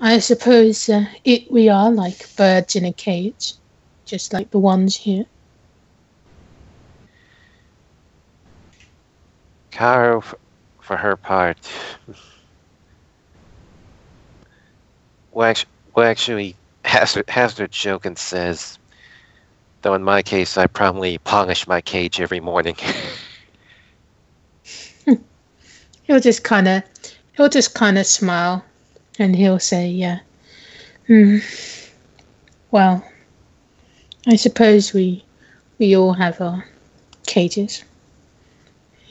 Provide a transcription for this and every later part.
I suppose we are like birds in a cage, just like the ones here. Caro, for her part, well, actually has the joke and says, though in my case, I probably polish my cage every morning. He'll just kind of smile, and he'll say, "Yeah, well, I suppose we all have our cages."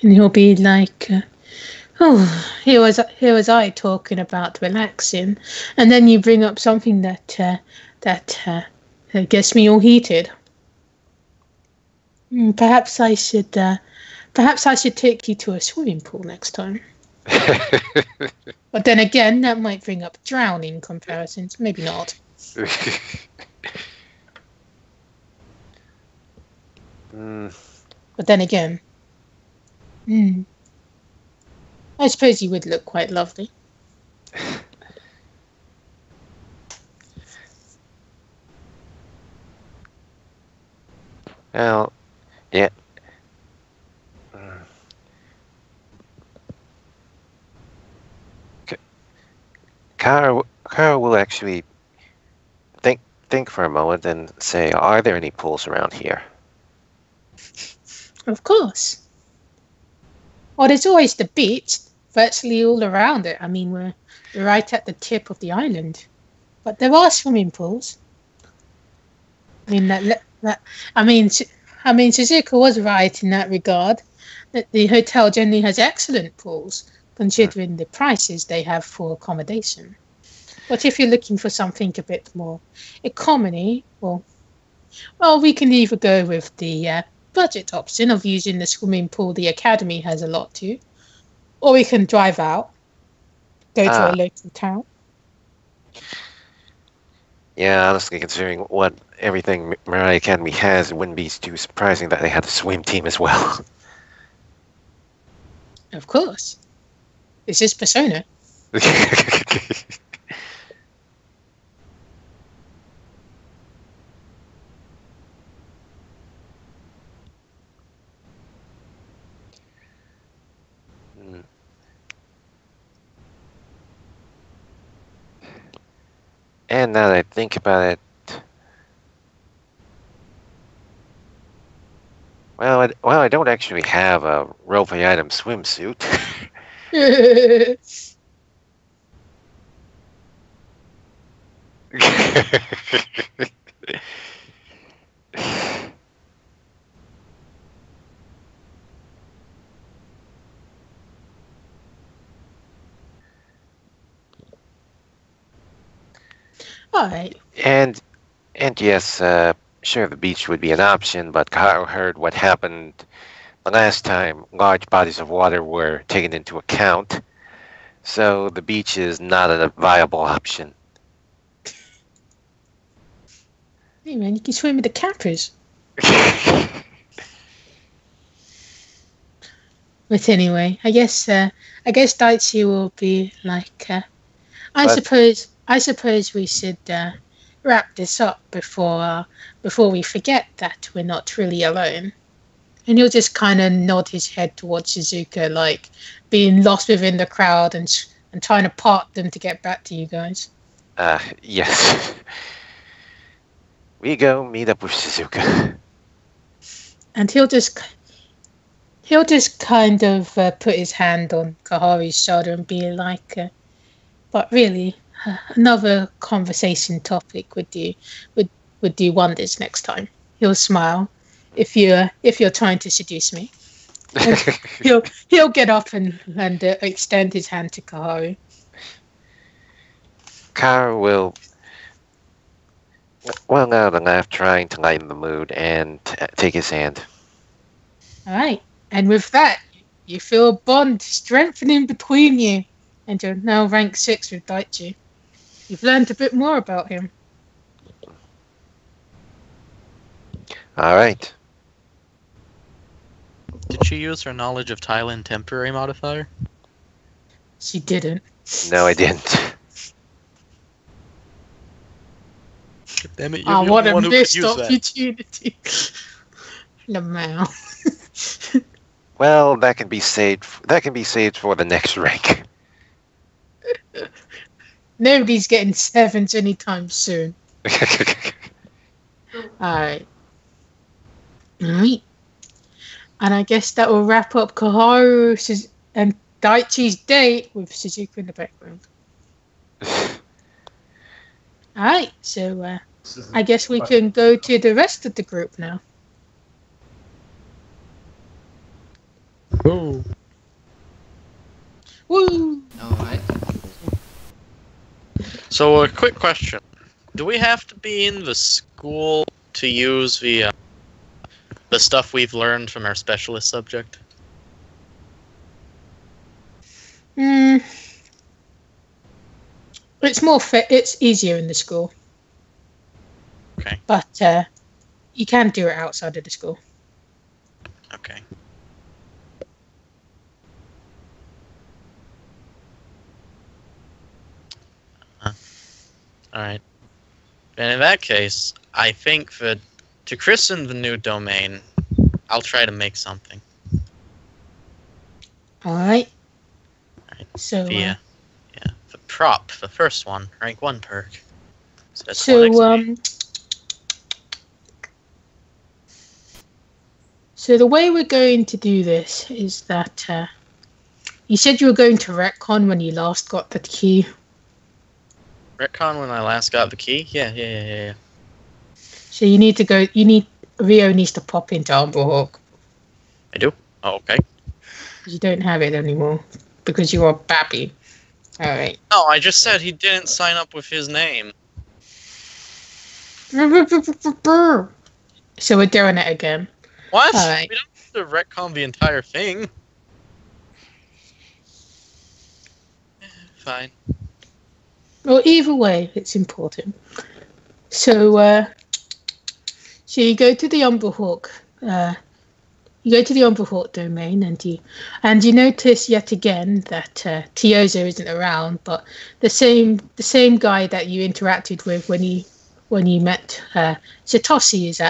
And he'll be like, "Oh, here was I talking about relaxing, and then you bring up something that gets me all heated. Perhaps I should take you to a swimming pool next time." But then again, that might bring up drowning comparisons. Maybe not. But then again, I suppose you would look quite lovely. Well, yeah. Kara will actually think for a moment and say, "Are there any pools around here?" Of course. Well, there's always the beach, virtually all around it. I mean, we're right at the tip of the island, but there are swimming pools. I mean I mean Suzuka was right in that regard. That the hotel generally has excellent pools, considering the prices they have for accommodation. But if you're looking for something a bit more economy, well, we can either go with the budget option of using the swimming pool the academy has a lot to, or we can drive out, go to a local town. Yeah, honestly, considering what everything Mirai Academy has, it wouldn't be too surprising that they had a swim team as well. Of course. This is Persona. And now that I think about it, well, I don't actually have a role-play item swimsuit. All right. And yes, sure, the beach would be an option, but Kyle heard what happened the last time large bodies of water were taken into account, so the beach is not a viable option. Hey man, you can swim with the capras. But anyway, I guess Daichi will be like, I suppose we should wrap this up before we forget that we're not really alone. And he'll just kind of nod his head towards Shizuka, like being lost within the crowd and trying to part them to get back to you guys. Yes. We go meet up with Shizuka. And he'll just kind of put his hand on Kahari's shoulder and be like, but really, another conversation topic would do wonders next time. He'll smile if you're trying to seduce me. he'll get up and extend his hand to Kahari. Kara will out and laugh, trying to lighten the mood, and take his hand. All right, and with that, you feel a bond strengthening between you, and you're now rank 6 with Daichi. You've learned a bit more about him. All right. Did she use her knowledge of Thailand temporary modifier? She didn't. No, I didn't. Damn it, Oh, you're what the a one who could missed use that. opportunity. Lamau. Well, that can be saved. That can be saved for the next rank. Nobody's getting 7s anytime soon. Alright. Alright. And I guess that will wrap up Koharu and Daichi's date with Suzuka in the background. Alright, so I guess we can go to the rest of the group now. Ooh. Woo! Alright. So, a quick question. Do we have to be in the school to use the stuff we've learned from our specialist subject? It's more it's easier in the school. Okay. But you can do it outside of the school. Okay. Alright. And in that case, I think that to christen the new domain, I'll try to make something. Alright. Alright. So, The prop, the first one, rank 1 perk. So, that's so 1 XP. So the way we're going to do this is that you said you were going to retcon when you last got the key. Retcon when I last got the key? Yeah. So you need to go. Rio needs to pop into Umberhawk. I do? Oh, okay. You don't have it anymore because you are Babby. All right. No, I just said he didn't sign up with his name. So we're doing it again. What? All right. We don't have to retcon the entire thing. Fine. Well, either way, it's important. So, so you go to the Umberhawk. You go to the Umberhawk domain, and you notice yet again that Tiozo isn't around, but the same guy that you interacted with when you met Satoshi is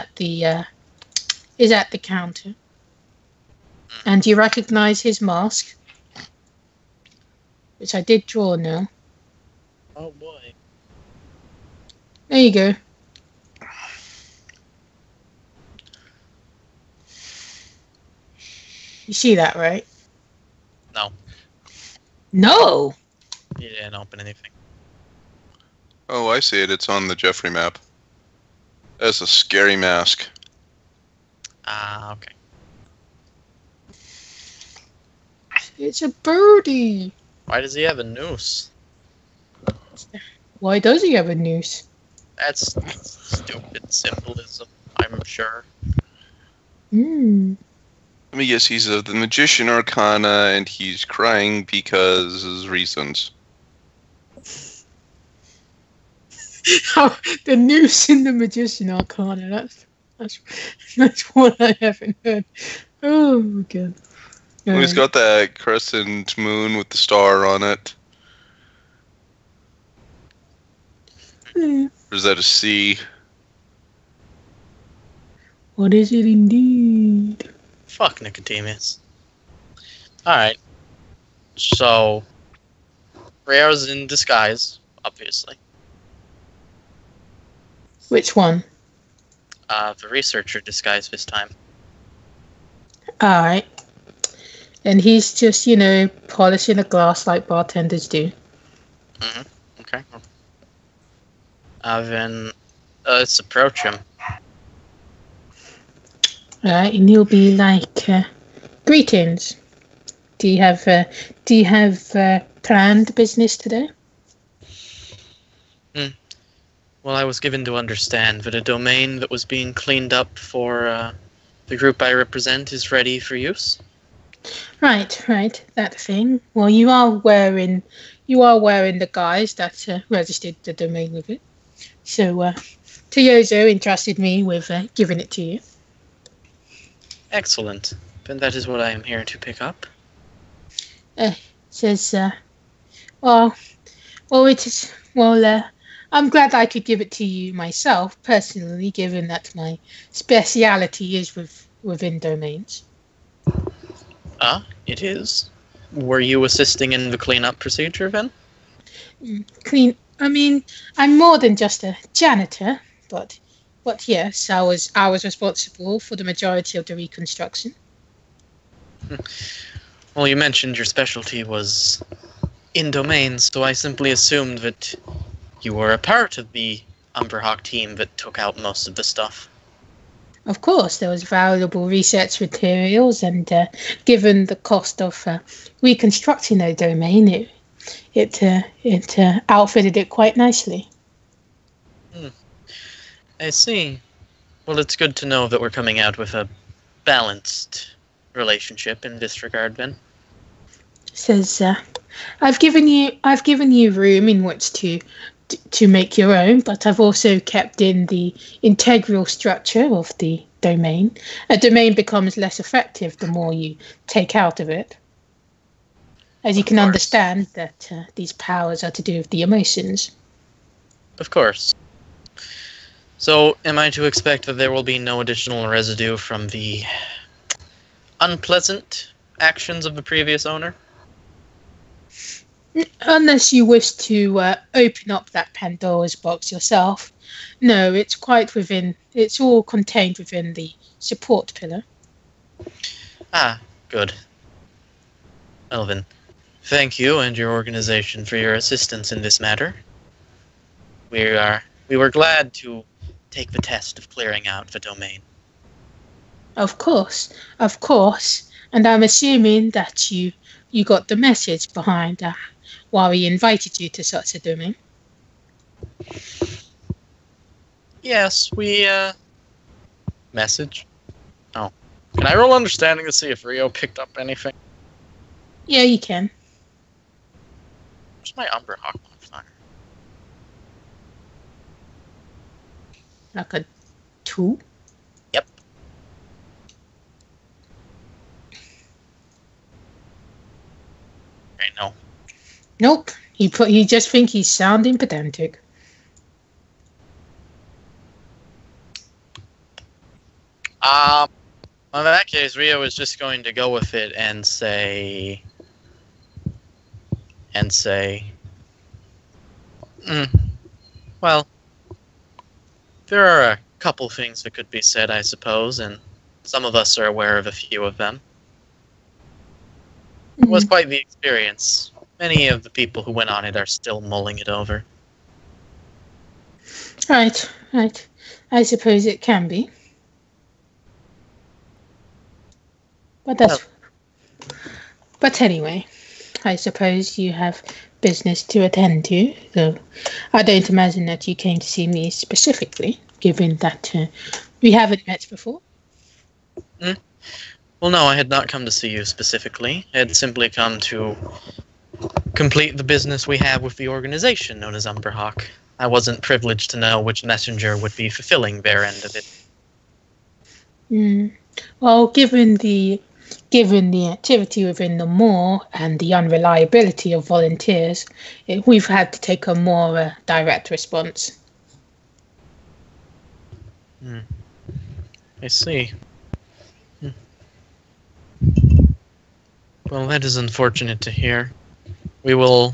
at the counter, and you recognize his mask, which I did draw now. Oh boy. There you go. You see that, right? No. No! He didn't open anything. Oh, I see it. It's on the Jeffrey map. That's a scary mask. Ah, okay. It's a birdie! Why does he have a noose? Why does he have a noose? That's stupid symbolism, I'm sure. Hmm. Let me guess, he's the Magician Arcana, and he's crying because reasons. The noose in the Magician Arcana. That's what I haven't heard. Oh my god. Well, he's got that crescent moon with the star on it. Hmm. Or is that a C? What is it indeed? Fuck Nicodemus. Alright. So, Rare's in disguise, obviously. Which one? The researcher disguise this time. Alright. And he's just, polishing a glass like bartenders do. Okay. Then, let's approach him. Alright, and he'll be like, greetings. Do you have planned business today? Well, I was given to understand that a domain that was being cleaned up for the group I represent is ready for use. Right, that thing. Well, you are wearing the guise that registered the domain with it. So, Toyozo entrusted me with giving it to you. Excellent. Then that is what I am here to pick up. Says, well, it is, I'm glad I could give it to you myself, personally, given that my speciality is within domains. Ah, it is. Were you assisting in the cleanup procedure then? Clean. I mean, I'm more than just a janitor, but yes, I was responsible for the majority of the reconstruction. Well, you mentioned your specialty was in domains, so I simply assumed that you were a part of the Umberhawk team that took out most of the stuff. Of course, there was valuable research materials, and given the cost of reconstructing a domain, it outfitted it quite nicely. I see. Well, it's good to know that we're coming out with a balanced relationship in this regard, then. Says, I've given you room in which to make your own, but I've also kept in the integral structure of the domain. A domain becomes less effective the more you take out of it. As you can understand that these powers are to do with the emotions. Of course. So, am I to expect that there will be no additional residue from the unpleasant actions of the previous owner? Unless you wish to open up that Pandora's box yourself. No, it's all contained within the support pillar. Ah, good. Well then, thank you and your organization for your assistance in this matter. We were glad to take the test of clearing out the domain. Of course. And I'm assuming that you got the message behind why we invited you to such a domain. Yes, we, message? Oh. Can I roll understanding to see if Rio picked up anything? Yeah, you can. Where's my Umberhawk modifier? Like a 2? Yep. Right, no. Nope. You just think he's sounding pedantic. In that case, Rio is just going to go with it and say... well, there are a couple things that could be said, I suppose, and some of us are aware of a few of them. It was quite the experience. Many of the people who went on it are still mulling it over. Right. I suppose it can be. But anyway, I suppose you have business to attend to, so I don't imagine that you came to see me specifically, given that we haven't met before. Well, no, I had not come to see you specifically. I had simply come to complete the business we have with the organization known as Umberhawk. I wasn't privileged to know which messenger would be fulfilling their end of it. Well, given the activity within the moor and the unreliability of volunteers, we've had to take a more direct response. I see. Well, that is unfortunate to hear. We will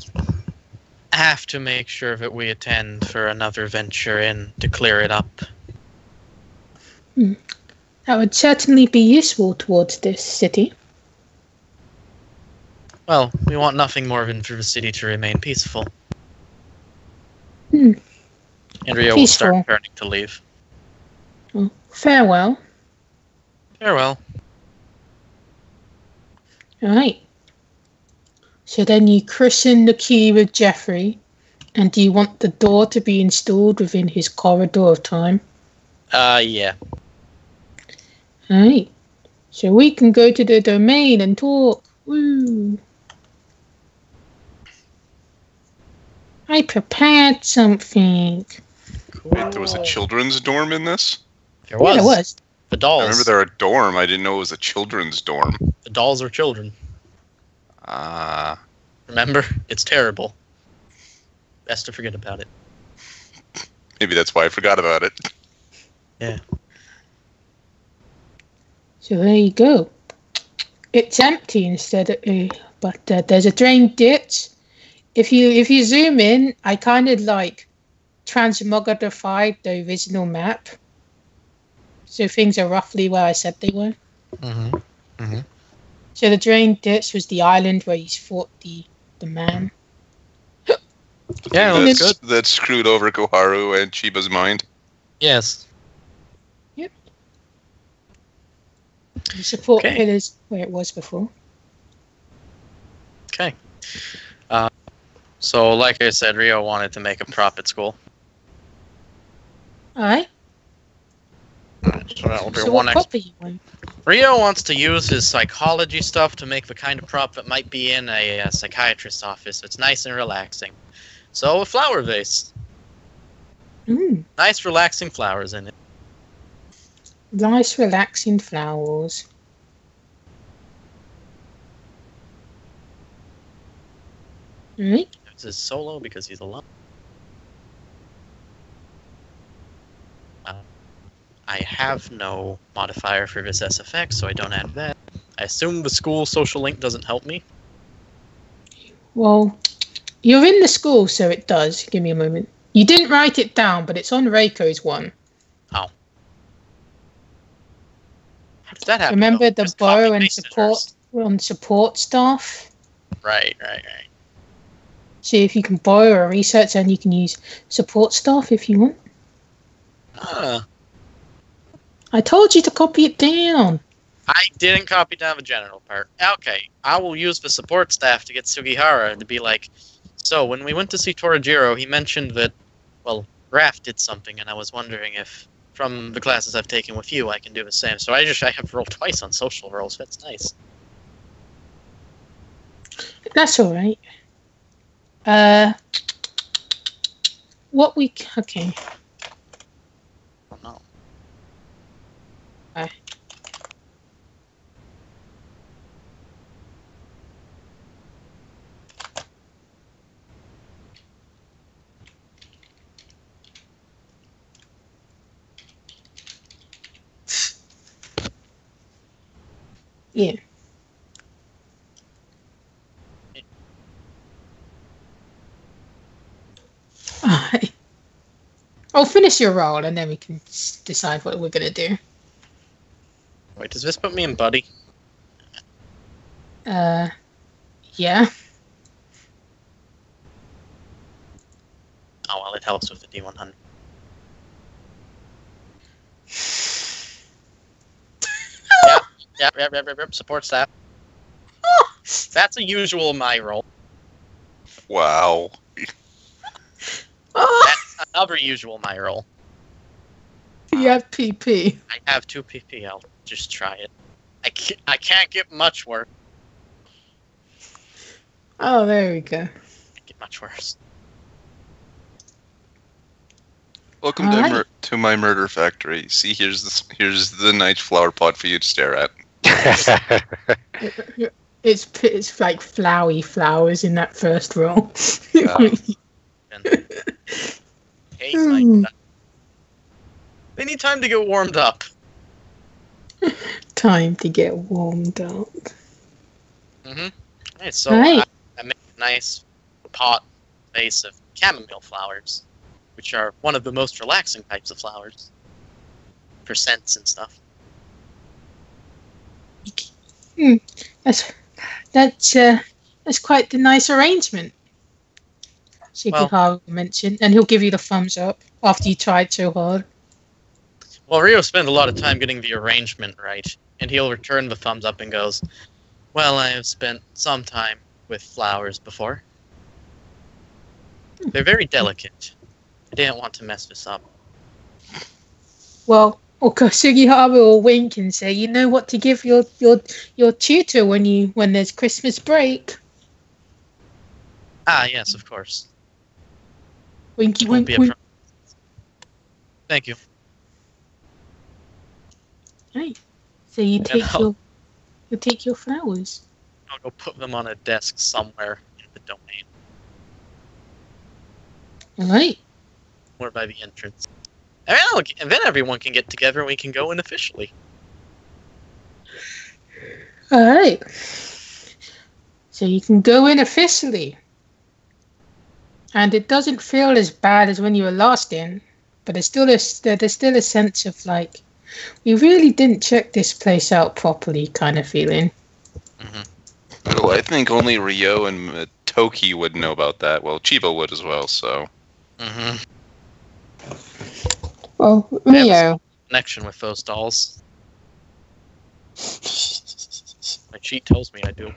have to make sure that we attend for another venture in to clear it up. That would certainly be useful towards this city. Well, we want nothing more than for the city to remain peaceful. Hmm. And Rio will start turning to leave. Well, farewell. Farewell. All right. So then you christen the key with Jeffrey, and do you want the door to be installed within his corridor of time? Yeah. All right. So we can go to the domain and talk. Woo. I prepared something. Cool. Wait, there was a children's dorm in this? There was. Yeah, there was. The dolls. I remember there a dorm. I didn't know it was a children's dorm. The dolls are children. Remember? It's terrible. Best to forget about it. Maybe that's why I forgot about it. So there you go. It's empty instead of, but there's a drain ditch. If you zoom in, I kind of like transmogrified the original map, so things are roughly where I said they were. So the drain ditch was the island where he's fought the man. Yeah, that's that's good. That screwed over Koharu and Chiba's mind. Yes. The support Okay. pillars where it was before. Okay. So, like I said, Rio wanted to make a profit school. Alright. So that will be So one what copy you want? Rio wants to use his psychology stuff to make the kind of prop that might be in a psychiatrist's office. It's nice and relaxing. So, a flower vase. Nice, relaxing flowers in it. Nice relaxing flowers. Alright. This is solo because he's alone. I have no modifier for this SFX, so I don't add that. I assume the school social link doesn't help me. Well, you're in the school, so it does. Give me a moment. You didn't write it down, but it's on Reiko's one. How does that happen? Remember though? the Just bow copy and pasted support on support staff? Right. See if you can borrow a research, and you can use support staff if you want. I told you to copy it down. I didn't copy down the general part. Okay, I will use the support staff to get Sugihara to be like, so when we went to see Torajiro, he mentioned that, well, Raph did something, and I was wondering if, from the classes I've taken with you, I can do the same. So I have rolled twice on social rolls. That's nice. That's all right. Okay. Oh, no. Yeah. Alright. I'll finish your roll, and then we can decide what we're gonna do. Wait, does this put me in buddy? Yeah. Oh, well, it helps with the D100. Yep. Support staff. That's a usual my roll. Wow. That's another usual my roll. You have PP. I have 2 PP. I'll just try it. I can't get much worse. Oh, there we go. Can't get much worse. Welcome to my murder factory. See, here's the nice flower pot for you to stare at. It's like flowery flowers in that first roll. Hey, Mike. They need time to get warmed up. Time to get warmed up. Right, so Right. I made a nice pot vase of chamomile flowers, which are one of the most relaxing types of flowers for scents and stuff. That's quite the nice arrangement. Shikihara mentioned, and he'll give you the thumbs up after you tried so hard. Well, Rio spent a lot of time getting the arrangement right, and he'll return the thumbs up and goes, well, I have spent some time with flowers before. They're very delicate. I didn't want to mess this up. Well, Sugihara will wink and say, "You know what to give your tutor when there's Christmas break." Ah, yes, of course. Winky, Won't wink, be a wink. problem. Thank you. Right. So you take your flowers. I'll go put them on a desk somewhere in the domain. All right. Or by the entrance. And then everyone can get together and we can go in officially. Alright. So you can go in officially. And it doesn't feel as bad as when you were last in. But there's still a sense of like, we really didn't check this place out properly kind of feeling. Mm-hmm. Oh, I think only Ryo and Toki would know about that. Well, Chiba would as well, so. Mm-hmm. Well, I have Rio. a connection with those dolls. My cheat tells me I do.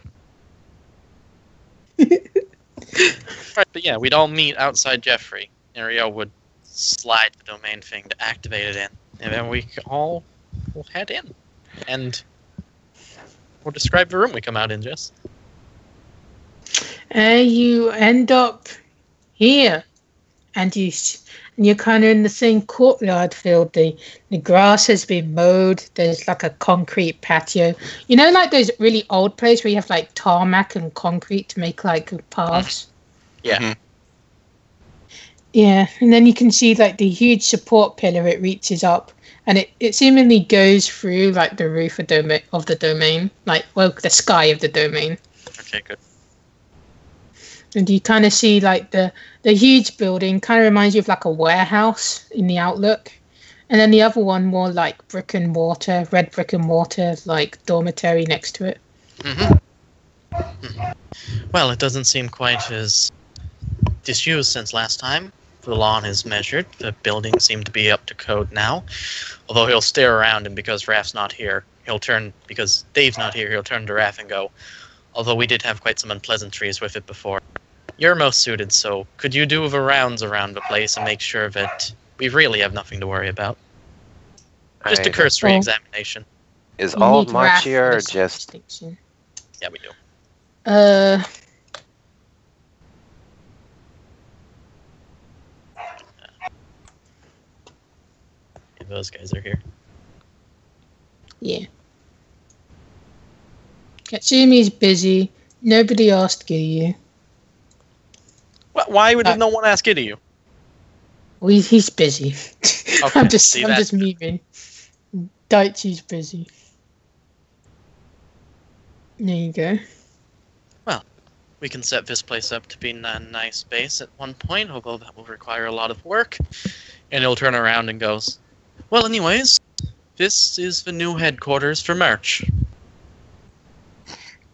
Right, but yeah, we'd all meet outside Jeffrey. Ryo would slide the domain thing to activate it in. And then we all will head in. And we'll describe the room we come out in, Jess. You end up here. And you're kind of in the same courtyard field. The grass has been mowed. There's like a concrete patio. You know, like those really old places where you have like tarmac and concrete to make like paths. Yeah. Mm-hmm. Yeah, and then you can see like the huge support pillar it reaches up, and it seemingly goes through like the roof of the domain, like the sky of the domain. Okay, good. And you kind of see like the huge building kind of reminds you of like a warehouse in the outlook. And then the other one more like red brick and mortar, like dormitory next to it. Mm-hmm. Well, it doesn't seem quite as disused since last time. The lawn is measured. The building seemed to be up to code now. Although he'll stare around, and because Raph's not here, because Dave's not here, he'll turn to Raph and go, although we did have quite some unpleasantries with it before. You're most suited, so could you do the rounds around the place and make sure that we really have nothing to worry about? Just a cursory examination. Is You all need March Raph here for or the just... distinction. Yeah, we do. Yeah, those guys are here. Yeah. Katsumi's busy. Nobody asked you. Why would no one ask it of you? Well, he's busy. Okay, I'm just see, that's memeing. Daichi's busy. There you go. We can set this place up to be a nice base at one point, although that will require a lot of work. And he'll turn around and goes, well, anyways, this is the new headquarters for March.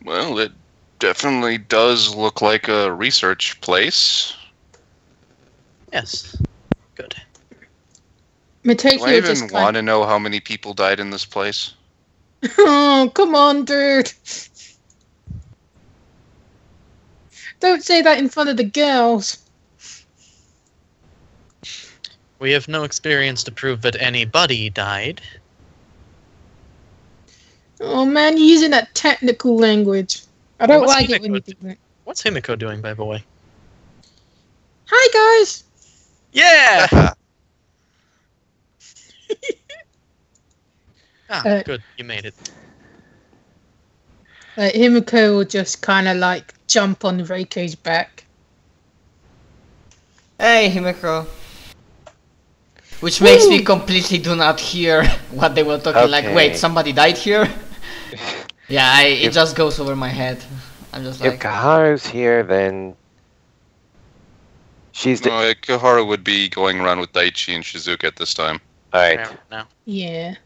Well, it definitely does look like a research place. Yes. Good. Do I Matokio even just want to know how many people died in this place? Oh, come on, dude. Don't say that in front of the girls. We have no experience to prove that anybody died. Oh man, you're using that technical language. I don't What's like it when you Himiko do that. What's Himiko doing, by the way? Hi guys. Yeah! Good. You made it. Himiko will just kind of like jump on Reiko's back. Hey, Himiko. Which makes me completely do not hear what they were talking. Like, wait, somebody died here? Yeah, it just goes over my head. I'm just like... If Kaharu's here, then... She's the... No, Kaharu would be going around with Daichi and Shizuka at this time. Alright. Now. Yeah.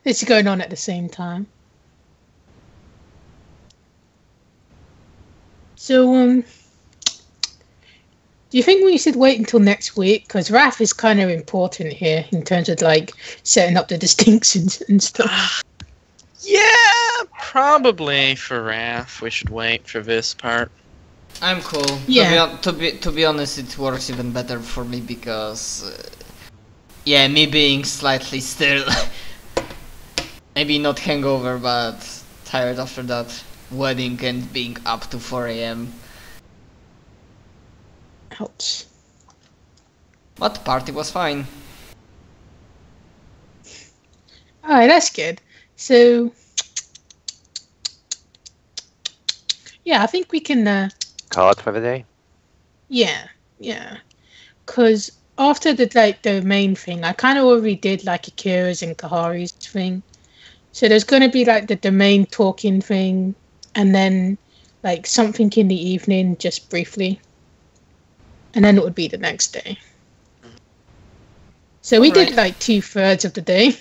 It's going on at the same time. So, do you think we should wait until next week? Because Raph is kind of important here in terms of, like, setting up the distinctions and stuff. Yeah, probably for Raph. We should wait for this part. I'm cool. Yeah. To be honest, it works even better for me because... yeah, me being slightly still... maybe not hangover, but tired after that wedding and being up to 4 AM. Ouch. But party was fine. Alright, that's good. So, yeah, I think we can, Call it for the day? yeah. Because after the main thing, I kind of already did like Akira's and Kahari's thing. So there's going to be like the main talking thing, and then like something in the evening, just briefly, and then it would be the next day. So we did like 2/3 of the day.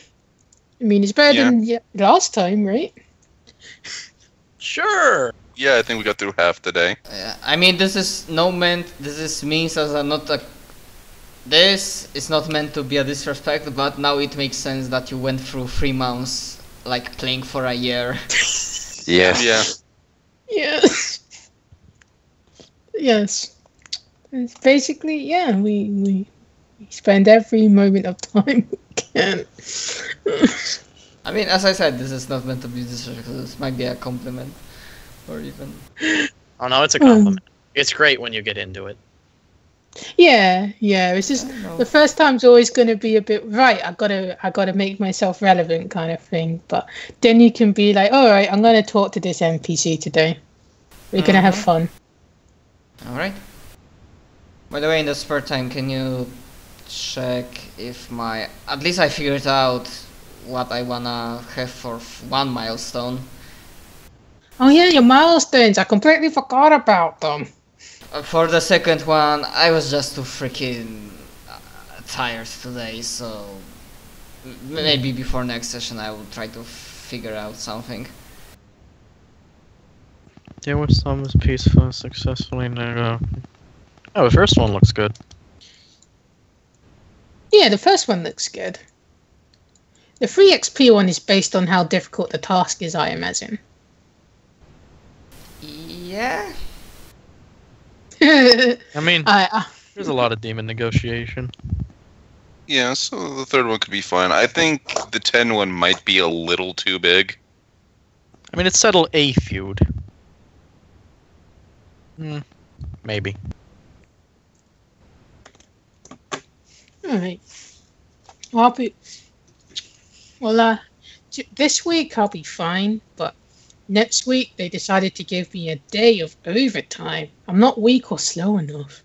I mean, it's better than last time, right? Sure. Yeah, I think we got through half the day. I mean, this is means as a not a. This is not meant to be a disrespect, but now it makes sense that you went through 3 months, like playing for a year. Yes. Yeah. Yes. Yes. It's basically, we spend every moment of time we can. I mean, as I said, this is not meant to be disrespectful. This might be a compliment, or even. Oh no, it's a compliment. It's great when you get into it. Yeah. It's just the first time's always going to be a bit right. I gotta make myself relevant, kind of thing. But then you can be like, all right, I'm going to talk to this NPC today. We're gonna have fun. All right. By the way, in the spare time, can you check if at least I figured out what I wanna have for one milestone. Oh yeah, your milestones. I completely forgot about them. For the second one, I was just too freaking tired today, so maybe before next session I will try to figure out something. There was some peaceful and successfully now. Oh, the first one looks good. Yeah, the first one looks good. The 3 XP one is based on how difficult the task is, I imagine. Yeah. I mean, there's a lot of demon negotiation. Yeah, so the third one could be fun. I think the 10 one might be a little too big. I mean, it's settled a feud. Maybe. Alright. This week I'll be fine, but next week they decided to give me a day of overtime. I'm not weak or slow enough.